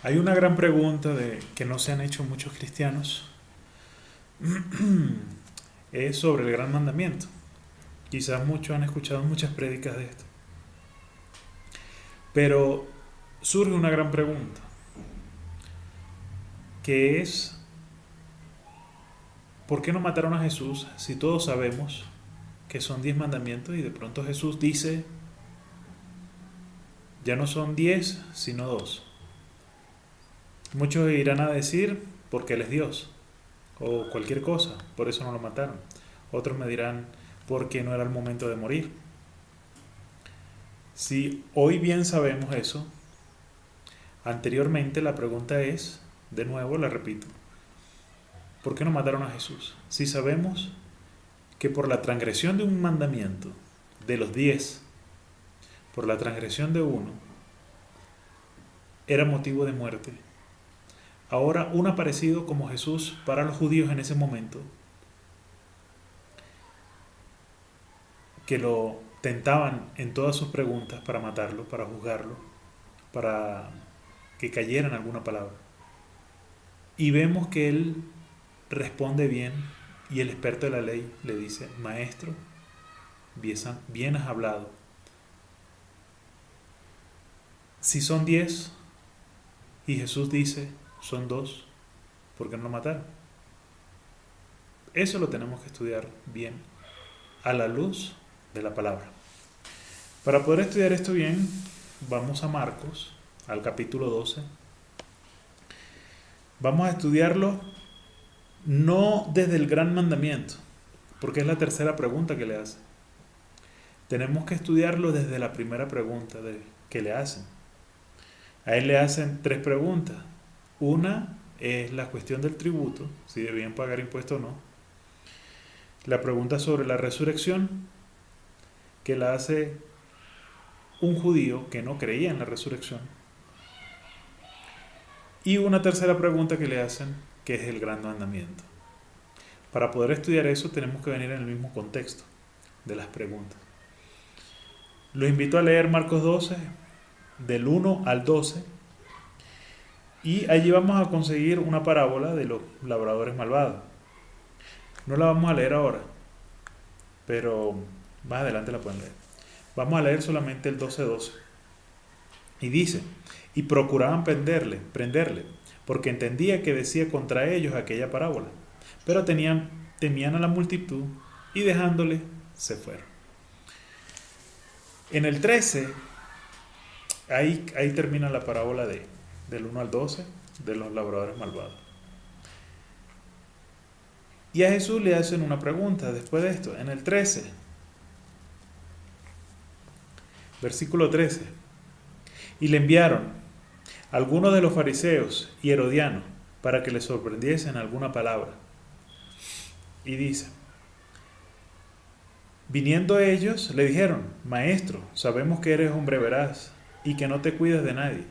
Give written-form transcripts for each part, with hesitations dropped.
Hay una gran pregunta que no se han hecho muchos cristianos, es sobre el gran mandamiento. Quizás muchos han escuchado muchas prédicas de esto, pero surge una gran pregunta, que es, ¿por qué no mataron a Jesús si todos sabemos que son 10 mandamientos y de pronto Jesús dice, ya no son 10 sino 2? Muchos irán a decir, porque Él es Dios, o cualquier cosa, por eso no lo mataron. Otros me dirán, porque no era el momento de morir. Si hoy bien sabemos eso, anteriormente la pregunta es, de nuevo la repito, ¿por qué no mataron a Jesús? Si sabemos que por la transgresión de un mandamiento, de los 10, por la transgresión de uno, era motivo de muerte. Ahora un aparecido como Jesús para los judíos en ese momento, que lo tentaban en todas sus preguntas para matarlo, para juzgarlo, para que cayera en alguna palabra. Y vemos que él responde bien y el experto de la ley le dice, maestro, bien has hablado. Si son 10 y Jesús dice, son 2, ¿por qué no lo mataron? Eso lo tenemos que estudiar bien a la luz de la palabra. Para poder estudiar esto bien, vamos a Marcos, al capítulo 12. Vamos a estudiarlo no desde el gran mandamiento, porque es la tercera pregunta que le hace. Tenemos que estudiarlo desde la primera pregunta que le hacen. A él le hacen 3 preguntas. Una es la cuestión del tributo, si debían pagar impuesto o no. La pregunta sobre la resurrección, que la hace un judío que no creía en la resurrección. Y una tercera pregunta que le hacen, que es el gran mandamiento. Para poder estudiar eso tenemos que venir en el mismo contexto de las preguntas. Los invito a leer Marcos 12, del 1 al 12, y allí vamos a conseguir una parábola de los labradores malvados. No la vamos a leer ahora, pero más adelante la pueden leer. Vamos a leer solamente el 12:12. Y dice, y procuraban prenderle, porque entendía que decía contra ellos aquella parábola. Pero temían a la multitud y dejándole se fueron. En el 13, ahí termina la parábola del 1 al 12 de los labradores malvados. Y a Jesús le hacen una pregunta después de esto, en el 13, versículo 13. Y le enviaron algunos de los fariseos y herodianos para que le sorprendiesen alguna palabra. Y dice, viniendo ellos le dijeron, maestro, sabemos que eres hombre veraz y que no te cuidas de nadie,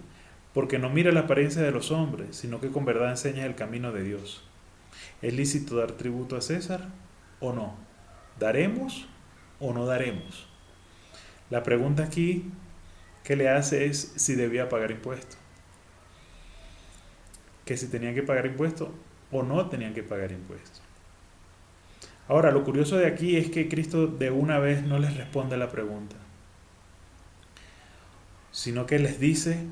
porque no miras la apariencia de los hombres, sino que con verdad enseñas el camino de Dios. ¿Es lícito dar tributo a César o no? ¿Daremos o no daremos? La pregunta aquí que le hace es si debía pagar impuestos. Que si tenían que pagar impuestos o no tenían que pagar impuestos. Ahora, lo curioso de aquí es que Cristo de una vez no les responde a la pregunta, sino que les dice,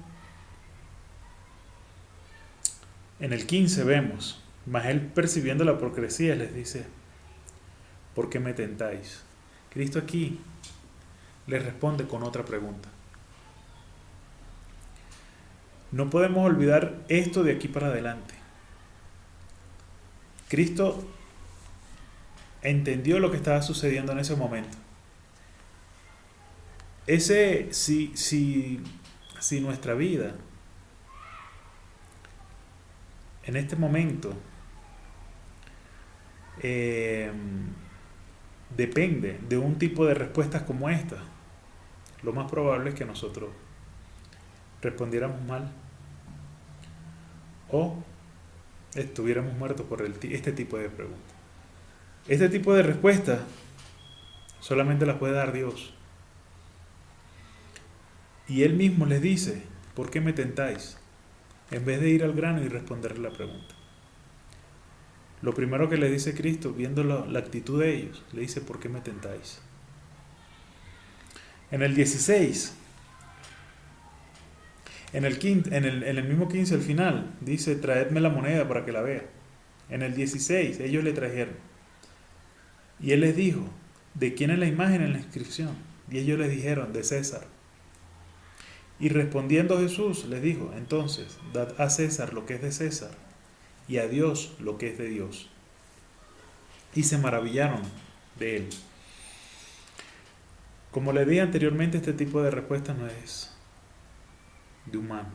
en el 15 vemos, mas él percibiendo la hipocresía les dice, ¿por qué me tentáis? Cristo aquí les responde con otra pregunta. No podemos olvidar esto de aquí para adelante. Cristo entendió lo que estaba sucediendo en ese momento. Si nuestra vida en este momento depende de un tipo de respuestas como esta, lo más probable es que nosotros respondiéramos mal o estuviéramos muertos por este tipo de preguntas. Este tipo de respuestas solamente las puede dar Dios. Y Él mismo les dice, ¿por qué me tentáis? en vez de ir al grano y responderle la pregunta. Lo primero que le dice Cristo, viendo la actitud de ellos, le dice: ¿por qué me tentáis? En el 16, en el mismo 15 al final, dice: traedme la moneda para que la vea. En el 16, ellos le trajeron. Y él les dijo: ¿de quién es la imagen en la inscripción? Y ellos les dijeron: de César. Y respondiendo Jesús les dijo: entonces, dad a César lo que es de César, y a Dios lo que es de Dios. Y se maravillaron de él. Como le dije anteriormente, este tipo de respuesta no es de humanos.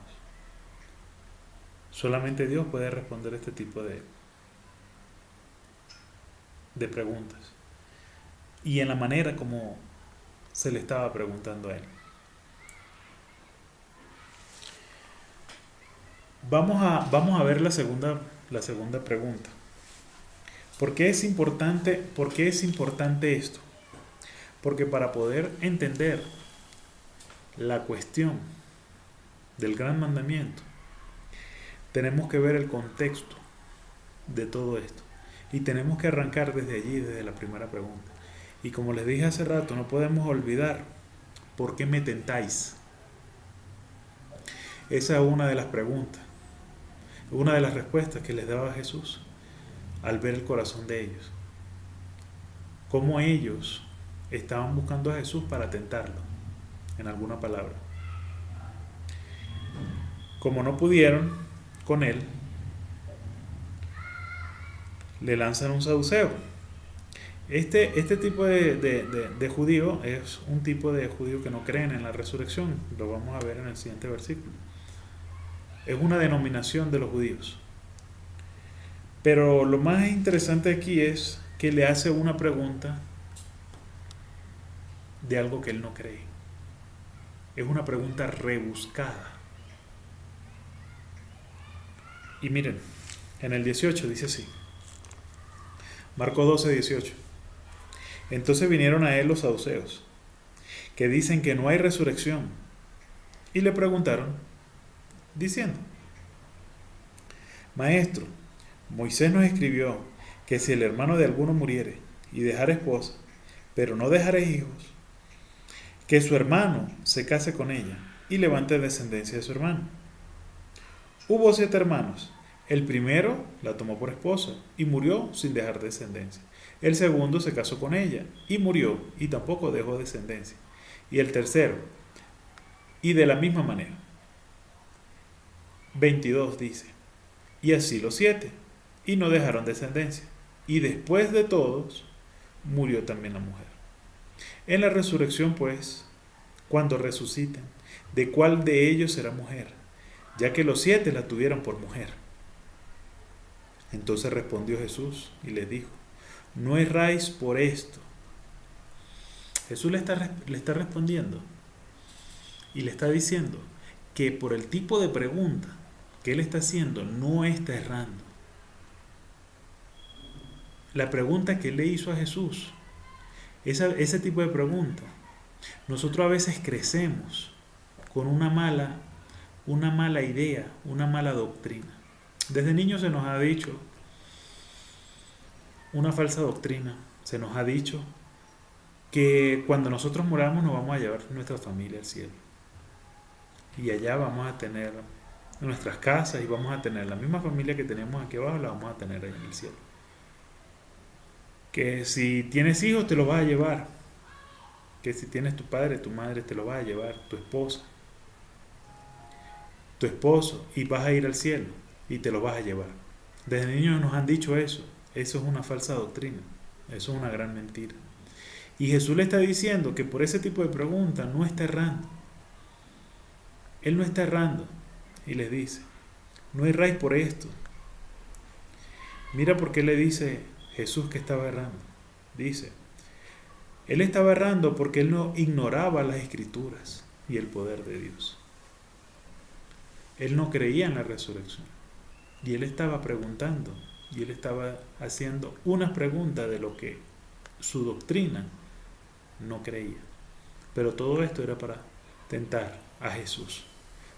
Solamente Dios puede responder este tipo de preguntas. Y en la manera como se le estaba preguntando a él. Vamos a ver la segunda pregunta. ¿Por qué es importante esto? Porque para poder entender la cuestión del gran mandamiento, tenemos que ver el contexto de todo esto. Y tenemos que arrancar desde allí, desde la primera pregunta. Y como les dije hace rato, no podemos olvidar: ¿por qué me tentáis? Esa es una de las preguntas, una de las respuestas que les daba Jesús al ver el corazón de ellos. Cómo ellos estaban buscando a Jesús para tentarlo, en alguna palabra. Como no pudieron con él, le lanzan un saduceo. Este tipo de judío es un tipo de judío que no creen en la resurrección. Lo vamos a ver en el siguiente versículo. Es una denominación de los judíos. Pero lo más interesante aquí es que le hace una pregunta de algo que él no cree. Es una pregunta rebuscada. Y miren, en el 18 dice así. Marcos 12, 18. Entonces vinieron a él los saduceos, que dicen que no hay resurrección, y le preguntaron, diciendo: Maestro, Moisés nos escribió que si el hermano de alguno muriere y dejare esposa, pero no dejare hijos, que su hermano se case con ella y levante descendencia de su hermano. Hubo 7 hermanos. El primero la tomó por esposa y murió sin dejar descendencia. El segundo se casó con ella y murió y tampoco dejó descendencia. Y el tercero, y de la misma manera. 22 dice: y así los 7, y no dejaron descendencia. Y después de todos, murió también la mujer. En la resurrección, pues, cuando resuciten, ¿de cuál de ellos será mujer? Ya que los 7 la tuvieron por mujer. Entonces respondió Jesús y les dijo: no erráis por esto. Jesús le está respondiendo y le está diciendo que por el tipo de pregunta que él está haciendo no está errando. La pregunta que él le hizo a Jesús, ese tipo de pregunta, nosotros a veces crecemos con una mala idea, una mala doctrina. Desde niños se nos ha dicho una falsa doctrina. Se nos ha dicho que cuando nosotros moramos nos vamos a llevar nuestra familia al cielo. Y allá vamos a tener nuestras casas y vamos a tener la misma familia que tenemos aquí abajo, la vamos a tener ahí en el cielo. Que si tienes hijos te los vas a llevar. Que si tienes tu padre, tu madre te lo vas a llevar, tu esposa, tu esposo, y vas a ir al cielo y te lo vas a llevar. Desde niños nos han dicho eso. Eso es una falsa doctrina. Eso es una gran mentira. Y Jesús le está diciendo que por ese tipo de preguntas no está errando. Él no está errando. Y les dice: no erráis por esto. Mira por qué le dice Jesús que estaba errando. Dice: él estaba errando porque él no ignoraba las escrituras y el poder de Dios. Él no creía en la resurrección. Y él estaba preguntando. Y él estaba haciendo unas preguntas de lo que su doctrina no creía. Pero todo esto era para tentar a Jesús.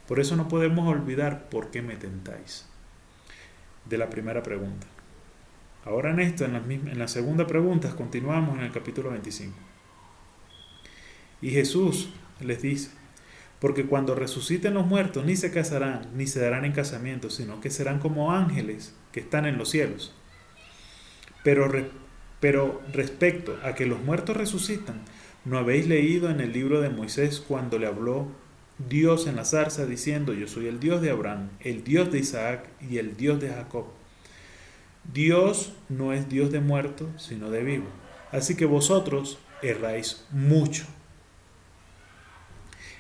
Por eso no podemos olvidar por qué me tentáis. De la primera pregunta. Ahora en la segunda pregunta, continuamos en el capítulo 25. Y Jesús les dice, porque cuando resuciten los muertos ni se casarán, ni se darán en casamiento, sino que serán como ángeles que están en los cielos. Pero respecto a que los muertos resucitan, ¿no habéis leído en el libro de Moisés cuando le habló Dios en la zarza diciendo, yo soy el Dios de Abraham, el Dios de Isaac y el Dios de Jacob? Dios no es Dios de muertos, sino de vivos. Así que vosotros erráis mucho.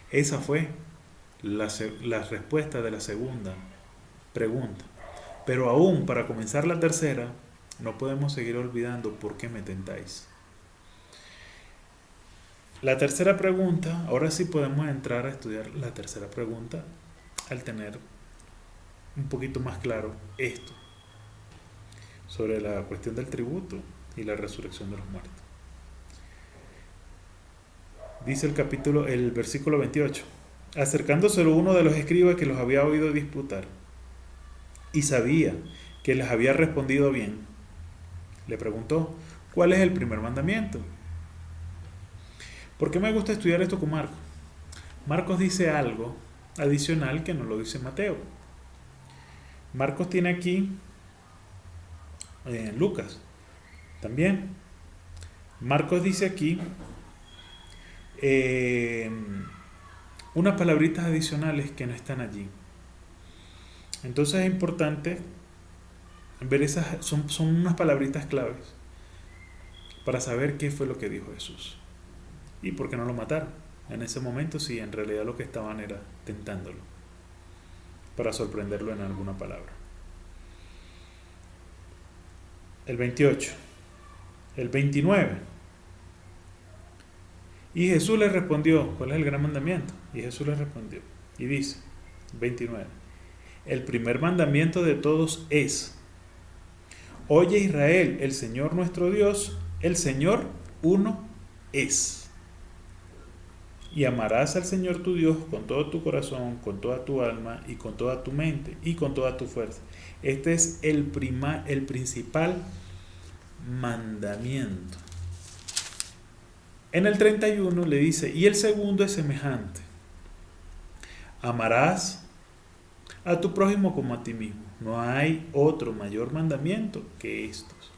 Esa fue la respuesta de la segunda pregunta. Pero aún para comenzar la tercera, no podemos seguir olvidando por qué me tentáis. La tercera pregunta, ahora sí podemos entrar a estudiar la tercera pregunta al tener un poquito más claro esto sobre la cuestión del tributo y la resurrección de los muertos. Dice el versículo 28, acercándoselo uno de los escribas que los había oído disputar y sabía que les había respondido bien, le preguntó, ¿cuál es el primer mandamiento? ¿Por qué me gusta estudiar esto con Marcos? Marcos dice algo adicional que no lo dice Mateo. Marcos tiene aquí, Lucas también, Marcos dice aquí unas palabritas adicionales que no están allí. Entonces es importante ver son unas palabritas claves para saber qué fue lo que dijo Jesús y por qué no lo mataron en ese momento, si en realidad lo que estaban era tentándolo para sorprenderlo en alguna palabra. El 28, el 29. Y Jesús les respondió, ¿cuál es el gran mandamiento? Y Jesús les respondió y dice, 29, el primer mandamiento de todos es, oye Israel, el Señor nuestro Dios, el Señor uno es. Y amarás al Señor tu Dios con todo tu corazón, con toda tu alma y con toda tu mente y con toda tu fuerza. Este es el principal mandamiento. En el 31 le dice, y el segundo es semejante. Amarás a tu prójimo como a ti mismo. No hay otro mayor mandamiento que estos.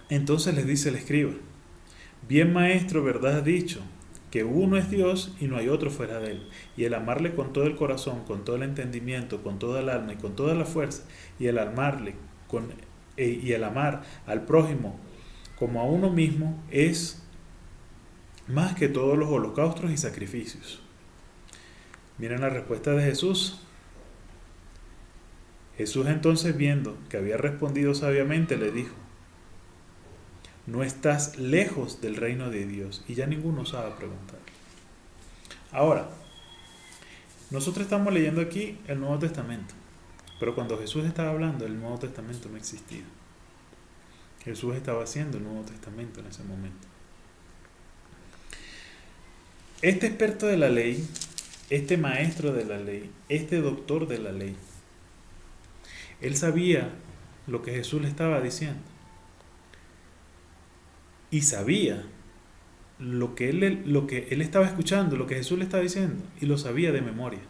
Entonces les dice el escriba, bien maestro, verdad has dicho, que uno es Dios y no hay otro fuera de él. Y el amarle con todo el corazón, con todo el entendimiento, con toda el alma y con toda la fuerza, y el amar al prójimo como a uno mismo es más que todos los holocaustos y sacrificios. Miren la respuesta de Jesús. Jesús entonces, viendo que había respondido sabiamente, le dijo, no estás lejos del reino de Dios. Y ya ninguno sabe preguntar. Ahora, nosotros estamos leyendo aquí el Nuevo Testamento, pero cuando Jesús estaba hablando, el Nuevo Testamento no existía. Jesús estaba haciendo el Nuevo Testamento en ese momento. Este experto de la ley, este maestro de la ley, este doctor de la ley, él sabía lo que Jesús le estaba diciendo. Y sabía lo que él estaba escuchando, lo que Jesús le estaba diciendo, y lo sabía de memoria.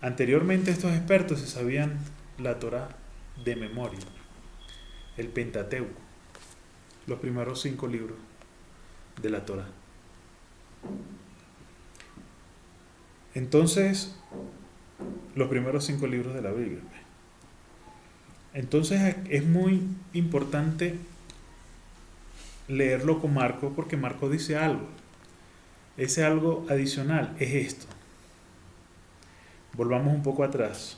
Anteriormente estos expertos se sabían la Torá de memoria, el Pentateuco, los primeros 5 libros de la Torá. Entonces, los primeros 5 libros de la Biblia. Entonces es muy importante leerlo con Marcos, porque Marcos dice algo. Ese algo adicional es esto. Volvamos un poco atrás,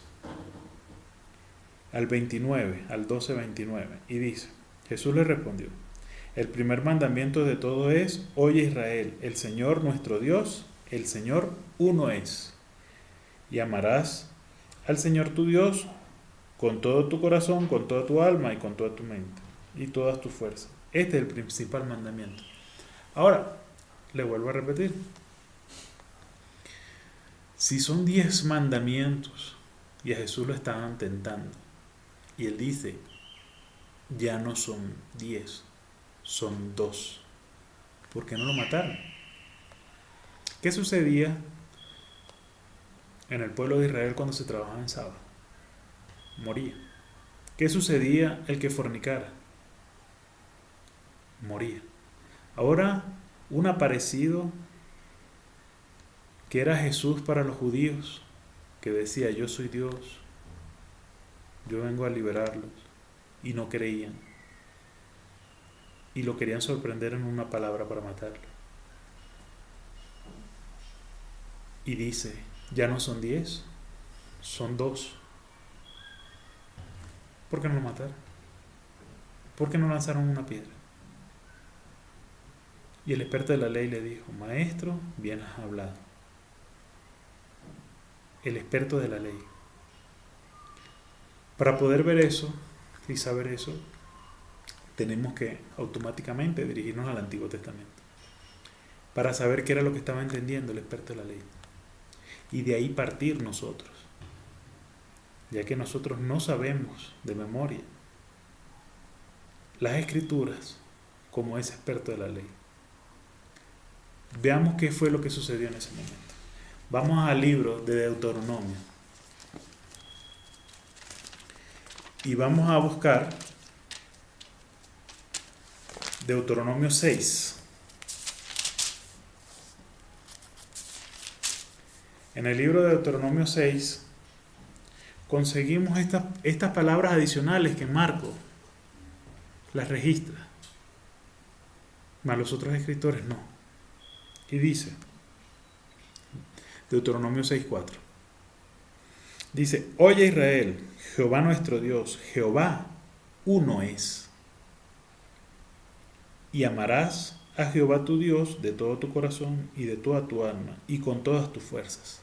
al 29, al 12:29, y dice, Jesús le respondió, el primer mandamiento de todo es, oye Israel, el Señor nuestro Dios, el Señor uno es, y amarás al Señor tu Dios con todo tu corazón, con toda tu alma y con toda tu mente y todas tus fuerzas. Este es el principal mandamiento. Ahora, Le vuelvo a repetir. Si son 10 mandamientos y a Jesús lo estaban tentando, y él dice, ya no son 10, son 2. ¿Por qué no lo mataron? ¿Qué sucedía en el pueblo de Israel cuando se trabajaba en sábado? Moría. ¿Qué sucedía el que fornicara? Moría. Ahora, un aparecido que era Jesús para los judíos, que decía, yo soy Dios, yo vengo a liberarlos, y no creían. Y lo querían sorprender en una palabra para matarlo. Y dice, ya no son 10, son 2. ¿Por qué no lo mataron? ¿Por qué no lanzaron una piedra? Y el experto de la ley le dijo, maestro, bien has hablado. El experto de la ley. Para poder ver eso y saber eso, tenemos que automáticamente dirigirnos al Antiguo Testamento. Para saber qué era lo que estaba entendiendo el experto de la ley. Y de ahí partir nosotros. Ya que nosotros no sabemos de memoria las escrituras como ese experto de la ley. Veamos qué fue lo que sucedió en ese momento. Vamos al libro de Deuteronomio. Y vamos a buscar Deuteronomio 6. En el libro de Deuteronomio 6 conseguimos estas palabras adicionales que Marco las registra, mas los otros escritores no. Y dice, Deuteronomio 6:4, dice, oye Israel, Jehová nuestro Dios, Jehová uno es. Y amarás a Jehová tu Dios de todo tu corazón y de toda tu alma y con todas tus fuerzas.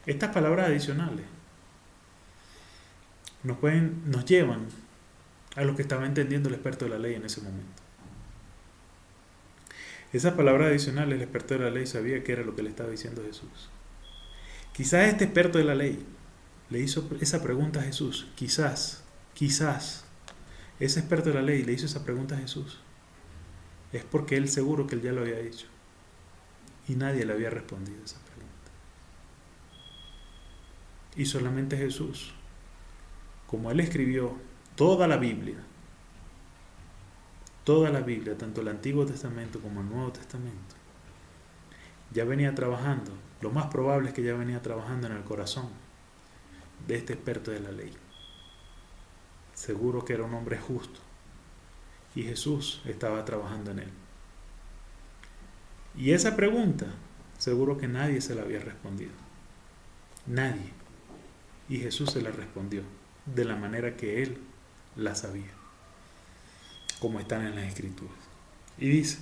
Estas palabras adicionales nos llevan a lo que estaba entendiendo el experto de la ley en ese momento. Esas palabras adicionales, el experto de la ley sabía que era lo que le estaba diciendo Jesús. Quizás este experto de la ley le hizo esa pregunta a Jesús. Quizás ese experto de la ley le hizo esa pregunta a Jesús. Es porque él seguro que él ya lo había hecho. Y nadie le había respondido esa pregunta. Y solamente Jesús, como él escribió toda la Biblia, tanto el Antiguo Testamento como el Nuevo Testamento, ya venía trabajando, lo más probable es que ya venía trabajando en el corazón de este experto de la ley. Seguro que era un hombre justo y Jesús estaba trabajando en él. Y esa pregunta, seguro que nadie se la había respondido. Nadie. Y Jesús se la respondió de la manera que él la sabía, como están en las Escrituras. Y dice,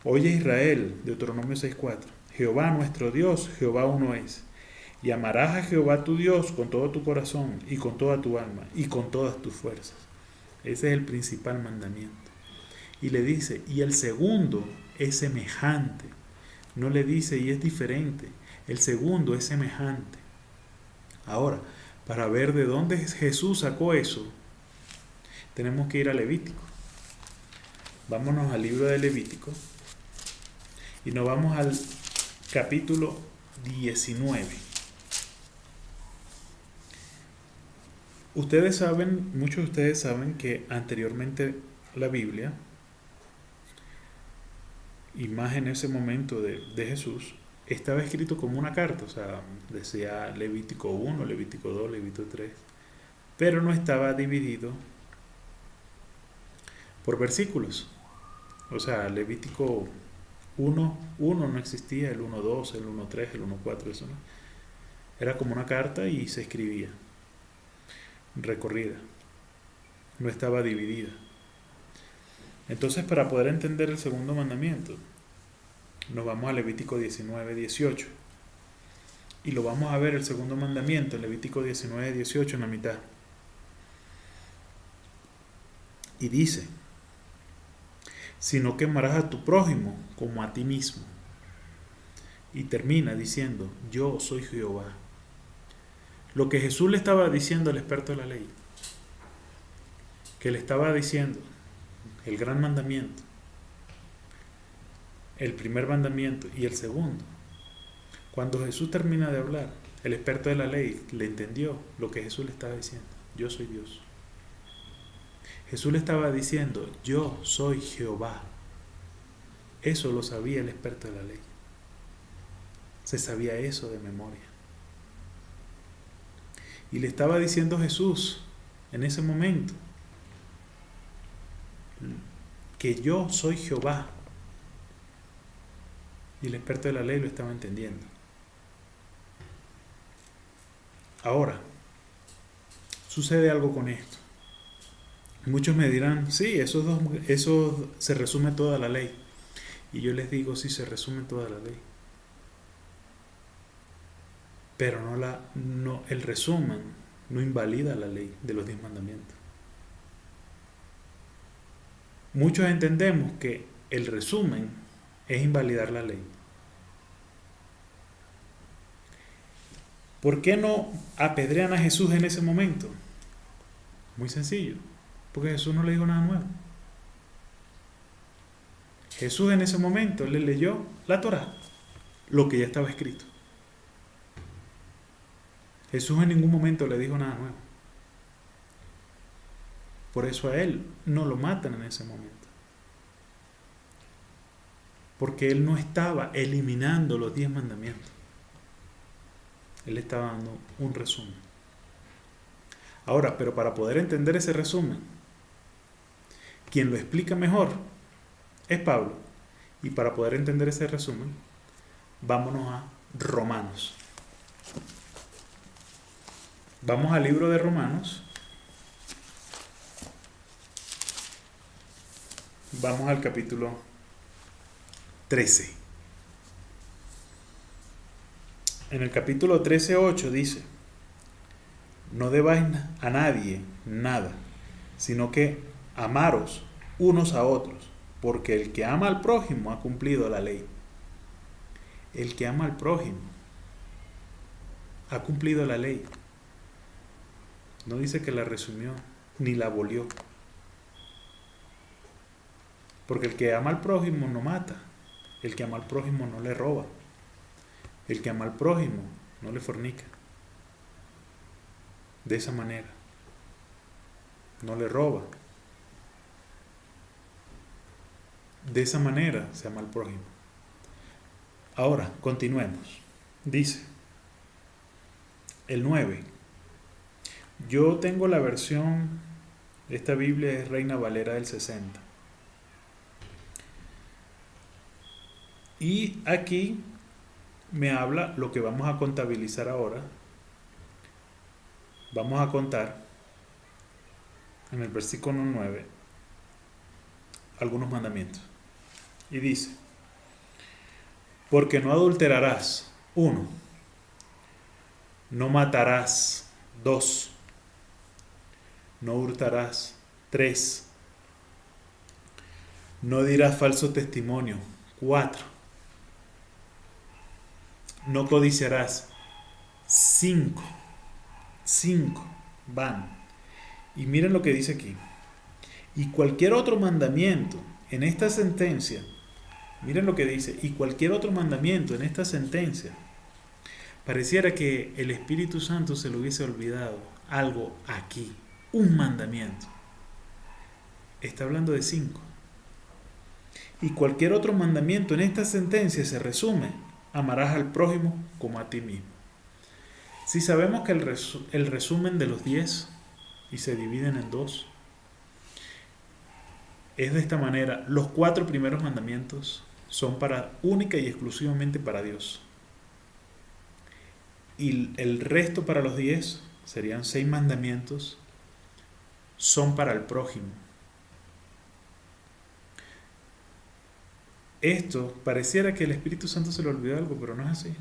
oye Israel, Deuteronomio 6:4, Jehová nuestro Dios, Jehová uno es. Y amarás a Jehová tu Dios con todo tu corazón y con toda tu alma y con todas tus fuerzas. Ese es el principal mandamiento. Y le dice, y el segundo es semejante. No le dice y es diferente. El segundo es semejante. Ahora, para ver de dónde Jesús sacó eso, tenemos que ir a Levítico. Vámonos al libro de Levítico y nos vamos al capítulo 19. Ustedes saben, muchos de ustedes saben que anteriormente la Biblia, y más en ese momento de Jesús, estaba escrito como una carta, o sea, decía Levítico 1, Levítico 2, Levítico 3, pero no estaba dividido por versículos. O sea, Levítico 1 no existía, el 1:2, el 1:3, el 1:4, eso no. Era como una carta y se escribía, recorrida, no estaba dividida. Entonces, para poder entender el segundo mandamiento, nos vamos a Levítico 19:18 y lo vamos a ver el segundo mandamiento, Levítico 19:18 en la mitad. Y dice, sino que amarás a tu prójimo como a ti mismo. Y termina diciendo, yo soy Jehová. Lo que Jesús le estaba diciendo al experto de la ley, que le estaba diciendo el gran mandamiento, el primer mandamiento y el segundo. Cuando Jesús termina de hablar, el experto de la ley le entendió lo que Jesús le estaba diciendo. Yo soy Dios. Jesús le estaba diciendo, yo soy Jehová. Eso lo sabía el experto de la ley. Se sabía eso de memoria. Y le estaba diciendo Jesús en ese momento que yo soy Jehová. Y el experto de la ley lo estaba entendiendo. Ahora, sucede algo con esto. Muchos me dirán, sí, eso se resume toda la ley. Y yo les digo, sí, se resume toda la ley. Pero el resumen no invalida la ley de los 10 mandamientos. Muchos entendemos que el resumen es invalidar la ley. ¿Por qué no apedrean a Jesús en ese momento? Muy sencillo, porque Jesús no le dijo nada nuevo. Jesús en ese momento le leyó la Torá, lo que ya estaba escrito. Jesús en ningún momento le dijo nada nuevo. Por eso a él no lo matan en ese momento. Porque él no estaba eliminando los 10 mandamientos. Él estaba dando un resumen. Ahora, pero para poder entender ese resumen, quien lo explica mejor es Pablo. Y para poder entender ese resumen, vámonos a Romanos. Vamos al libro de Romanos. Vamos al capítulo 13. En el capítulo 13:8 dice, no debáis a nadie nada, sino que amaros unos a otros, porque el que ama al prójimo ha cumplido la ley. El que ama al prójimo ha cumplido la ley. No dice que la resumió ni la abolió. Porque el que ama al prójimo no mata. El que ama al prójimo no le roba. El que ama al prójimo no le fornica. De esa manera. No le roba. De esa manera se ama al prójimo. Ahora, continuemos. Dice el 9. Yo tengo la versión, esta Biblia es Reina Valera del 60. Y aquí me habla lo que vamos a contabilizar ahora. Vamos a contar en el versículo 9 algunos mandamientos. Y dice, porque no adulterarás, 1, no matarás, 2, no hurtarás, 3, no dirás falso testimonio, 4, no codiciarás, 5 van. Y miren lo que dice aquí. Y cualquier otro mandamiento en esta sentencia, miren lo que dice, y cualquier otro mandamiento en esta sentencia, pareciera que el Espíritu Santo se lo hubiese olvidado algo aquí, un mandamiento. Está hablando de 5. Y cualquier otro mandamiento en esta sentencia se resume, amarás al prójimo como a ti mismo. Si sabemos que el resumen de los 10 y se dividen en 2, es de esta manera. Los 4 primeros mandamientos son única y exclusivamente para Dios. Y el resto para los 10, serían 6 mandamientos, son para el prójimo. Esto pareciera que el Espíritu Santo se le olvidó algo, pero no es así.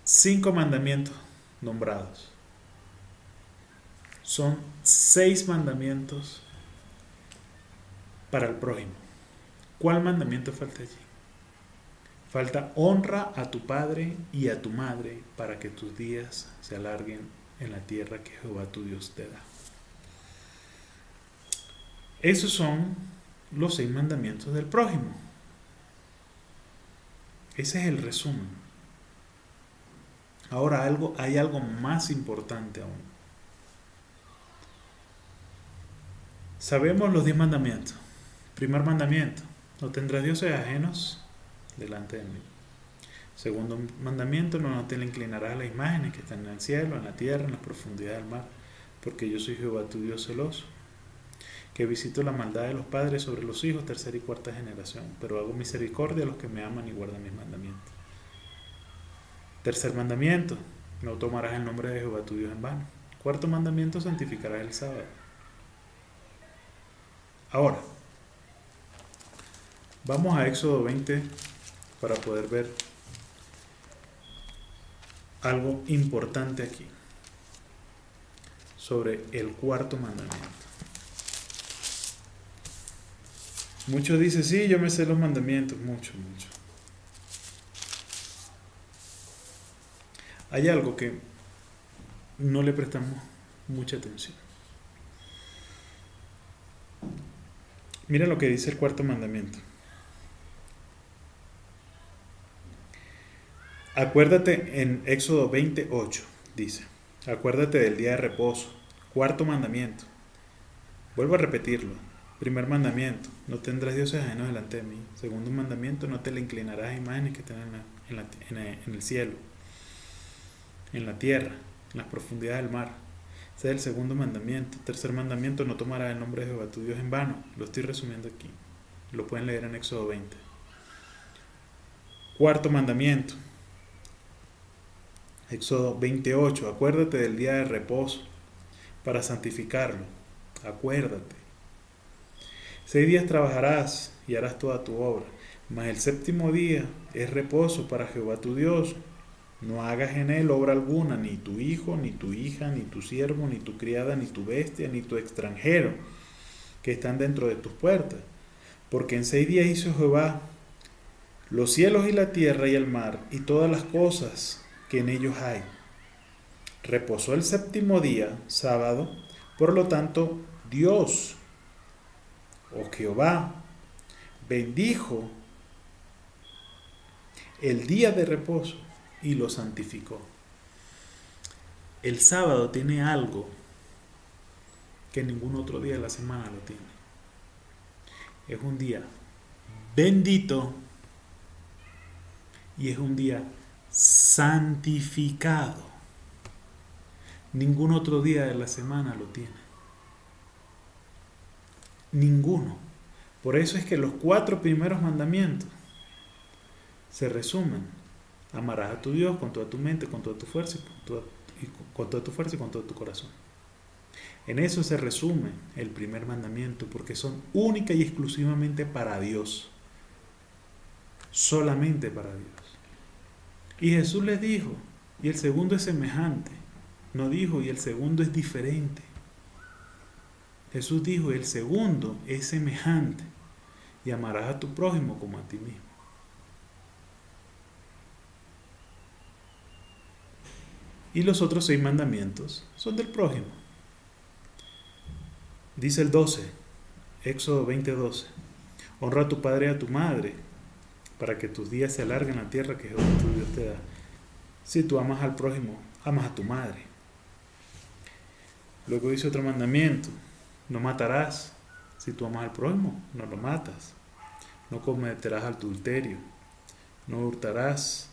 5 mandamientos nombrados. Son 6 mandamientos para el prójimo. ¿Cuál mandamiento falta allí? Falta: honra a tu padre y a tu madre para que tus días se alarguen en la tierra que Jehová tu Dios te da. Esos son los 6 mandamientos del prójimo. Ese es el resumen. Ahora hay algo más importante aún. Sabemos los 10 mandamientos. Primer mandamiento: no tendrás dioses ajenos delante de mí. Segundo mandamiento: no te le inclinarás a las imágenes que están en el cielo, en la tierra, en las profundidades del mar, porque yo soy Jehová tu Dios celoso, que visito la maldad de los padres sobre los hijos, tercera y cuarta generación, pero hago misericordia a los que me aman y guardan mis mandamientos. Tercer mandamiento: no tomarás el nombre de Jehová tu Dios en vano. Cuarto mandamiento: santificarás el sábado. Ahora, vamos a Éxodo 20 para poder ver algo importante aquí sobre el cuarto mandamiento. Muchos dicen: sí, yo me sé los mandamientos, mucho. Hay algo que no le prestamos mucha atención. Mira lo que dice el cuarto mandamiento. Acuérdate, en Éxodo 28, dice: acuérdate del día de reposo. Cuarto mandamiento. Vuelvo a repetirlo. Primer mandamiento: no tendrás dioses ajenos delante de mí. Segundo mandamiento: no te le inclinarás a imágenes que están en el cielo, en la tierra, en las profundidades del mar. Ese es el segundo mandamiento. Tercer mandamiento: no tomarás el nombre de Jehová tu Dios en vano. Lo estoy resumiendo aquí. Lo pueden leer en Éxodo 20. Cuarto mandamiento: Éxodo 28. Acuérdate del día de reposo para santificarlo. Acuérdate. 6 días trabajarás y harás toda tu obra, mas el séptimo día es reposo para Jehová tu Dios. No hagas en él obra alguna, ni tu hijo, ni tu hija, ni tu siervo, ni tu criada, ni tu bestia, ni tu extranjero, que están dentro de tus puertas. Porque en 6 días hizo Jehová los cielos y la tierra y el mar, y todas las cosas que en ellos hay. Reposó el séptimo día, sábado, por lo tanto, Dios, o Jehová, bendijo el día de reposo y lo santificó. El sábado tiene algo que ningún otro día de la semana lo tiene. Es un día bendito y es un día santificado. Ningún otro día de la semana lo tiene. Ninguno. Por eso es que los 4 primeros mandamientos se resumen: amarás a tu Dios con toda tu mente, con toda tu fuerza y con todo tu corazón. En eso se resume el primer mandamiento, porque son única y exclusivamente para Dios. Solamente para Dios. Y Jesús les dijo: y el segundo es semejante. No dijo: y el segundo es diferente. Jesús dijo: el segundo es semejante. Y amarás a tu prójimo como a ti mismo. Y los otros 6 mandamientos son del prójimo. Dice el 12, Éxodo 20:12: honra a tu padre y a tu madre, para que tus días se alarguen en la tierra que Jehová tu Dios te da. Si tú amas al prójimo, amas a tu madre. Luego dice otro mandamiento: no matarás. Si tú amas al prójimo, no lo matas. No cometerás adulterio. No hurtarás.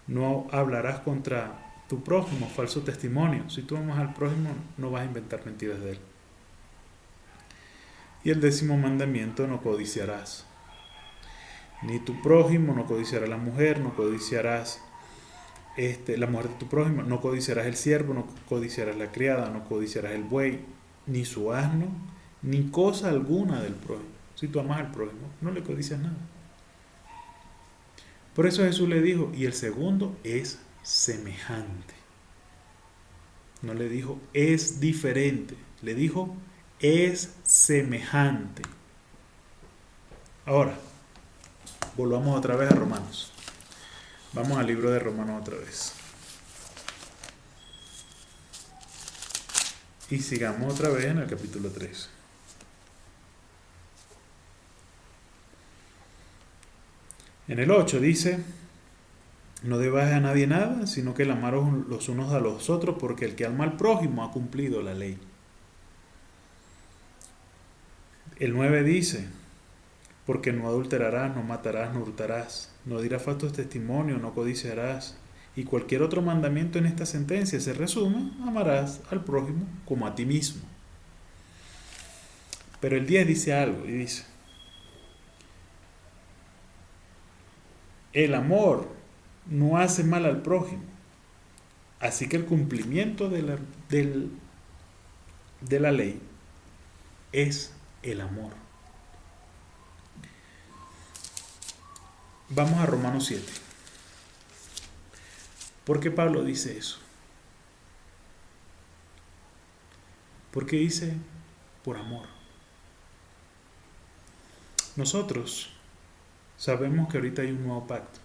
No hablarás contra tu prójimo falso testimonio. Si tú amas al prójimo, no vas a inventar mentiras de él. Y el 10º mandamiento: no codiciarás. Ni tu prójimo, no codiciarás la mujer, no codiciarás la mujer de tu prójimo, no codiciarás el siervo, no codiciarás la criada, no codiciarás el buey, ni su asno, ni cosa alguna del prójimo. Si tú amas al prójimo, no le codicias nada. Por eso Jesús le dijo: y el segundo es semejante. No le dijo es diferente, le dijo es semejante. Ahora, volvamos otra vez a Romanos. Vamos al libro de Romanos otra vez. Y sigamos otra vez en el capítulo 3. En el 8 dice, no debáis a nadie nada, sino que el amaros los unos a los otros, porque el que ama al prójimo ha cumplido la ley. El 9 dice, porque no adulterarás, no matarás, no hurtarás, no dirás falsos testimonios, no codiciarás. Y cualquier otro mandamiento en esta sentencia se resume, amarás al prójimo como a ti mismo. Pero el 10 dice algo y dice, el amor no hace mal al prójimo, así que el cumplimiento de la ley es el amor. Vamos a Romanos 7. ¿Por qué Pablo dice eso? Porque dice por amor. Nosotros sabemos que ahorita hay un nuevo pacto.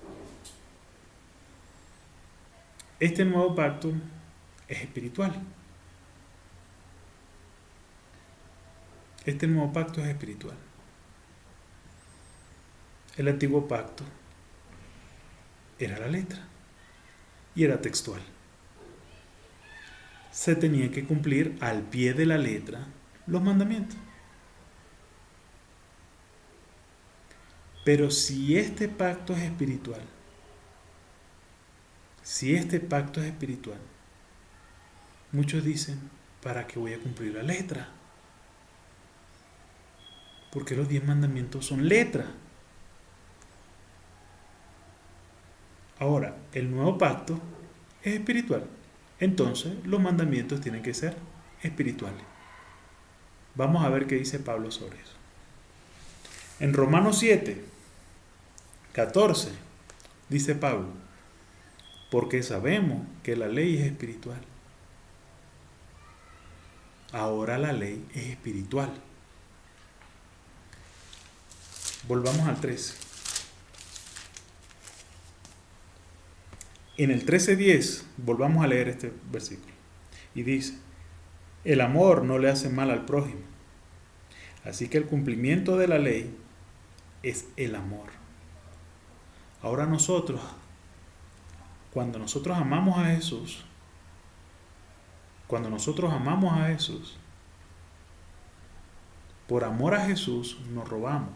Este nuevo pacto es espiritual. Este nuevo pacto es espiritual. El antiguo pacto era la letra y era textual. Se tenía que cumplir al pie de la letra los mandamientos. Pero si este pacto es espiritual, muchos dicen, ¿para qué voy a cumplir la letra? Porque los 10 mandamientos son letra. Ahora, el nuevo pacto es espiritual. Entonces, los mandamientos tienen que ser espirituales. Vamos a ver qué dice Pablo sobre eso. En Romanos 7, 14, dice Pablo, porque sabemos que la ley es espiritual. Ahora la ley es espiritual. Volvamos al 13. En el 13:10, volvamos a leer este versículo. Y dice, el amor no le hace mal al prójimo. Así que el cumplimiento de la ley es el amor. Ahora nosotros, cuando nosotros amamos a Jesús, por amor a Jesús nos robamos.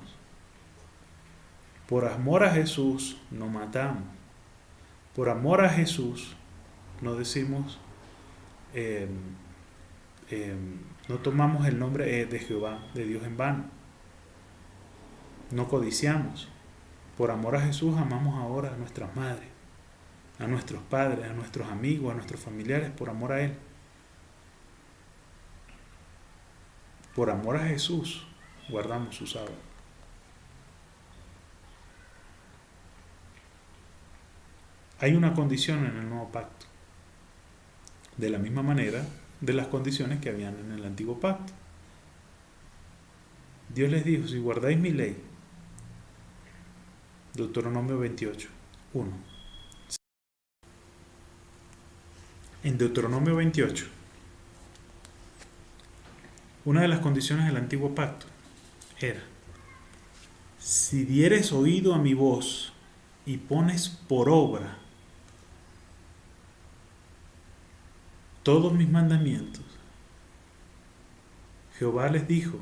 Por amor a Jesús nos matamos. Por amor a Jesús no decimos, no tomamos el nombre de Jehová, de Dios en vano. No codiciamos. Por amor a Jesús amamos ahora a nuestras madres, a nuestros padres, a nuestros amigos, a nuestros familiares, por amor a Él. Por amor a Jesús guardamos su sábado. Hay una condición en el nuevo pacto, de la misma manera de las condiciones que habían en el antiguo pacto. Dios les dijo, si guardáis mi ley, Deuteronomio 28, 1. En Deuteronomio 28, una de las condiciones del antiguo pacto era, si dieres oído a mi voz y pones por obra todos mis mandamientos, Jehová les dijo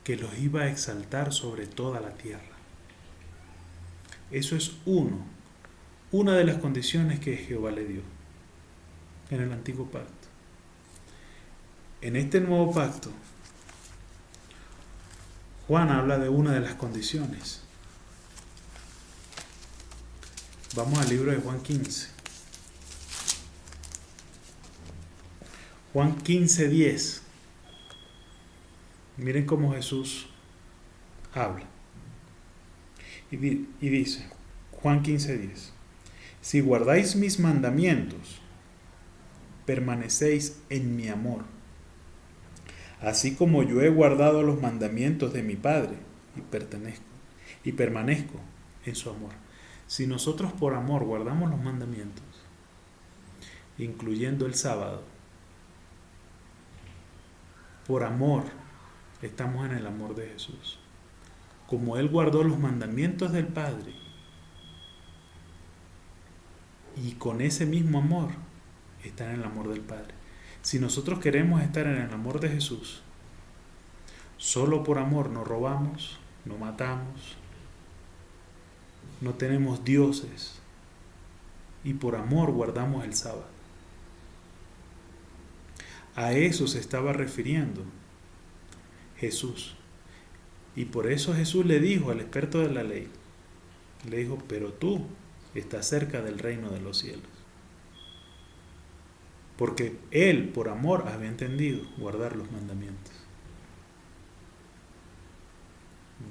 que los iba a exaltar sobre toda la tierra. Eso es una de las condiciones que Jehová le dio en el antiguo pacto. En este nuevo pacto, Juan habla de una de las condiciones. Vamos al libro de Juan 15. Juan 15:10. Miren cómo Jesús habla. Y dice, Juan 15:10, si guardáis mis mandamientos, permanecéis en mi amor, así como yo he guardado los mandamientos de mi Padre y pertenezco. y permanezco en su amor. Si nosotros por amor guardamos los mandamientos, incluyendo el sábado, por amor estamos en el amor de Jesús. Como Él guardó los mandamientos del Padre, y con ese mismo amor está en el amor del Padre. Si nosotros queremos estar en el amor de Jesús, solo por amor no robamos, no matamos, no tenemos dioses, y por amor guardamos el sábado. A eso se estaba refiriendo Jesús. Y por eso Jesús le dijo al experto de la ley, le dijo, pero tú estás cerca del reino de los cielos. Porque él, por amor, había entendido guardar los mandamientos.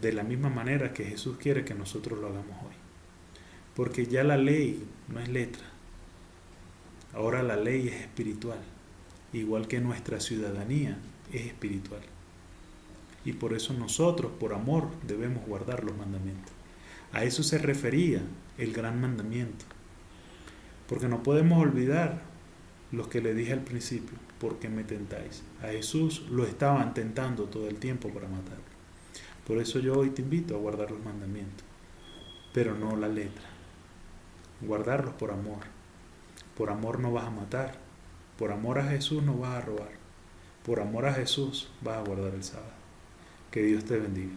De la misma manera que Jesús quiere que nosotros lo hagamos hoy. Porque ya la ley no es letra. Ahora la ley es espiritual. Igual que nuestra ciudadanía es espiritual. Y por eso nosotros, por amor, debemos guardar los mandamientos. A eso se refería el gran mandamiento. Porque no podemos olvidar lo que le dije al principio, ¿por qué me tentáis? A Jesús lo estaban tentando todo el tiempo para matarlo. Por eso yo hoy te invito a guardar los mandamientos, pero no la letra. Guardarlos por amor. Por amor no vas a matar. Por amor a Jesús no vas a robar. Por amor a Jesús vas a guardar el sábado. Que Dios te bendiga.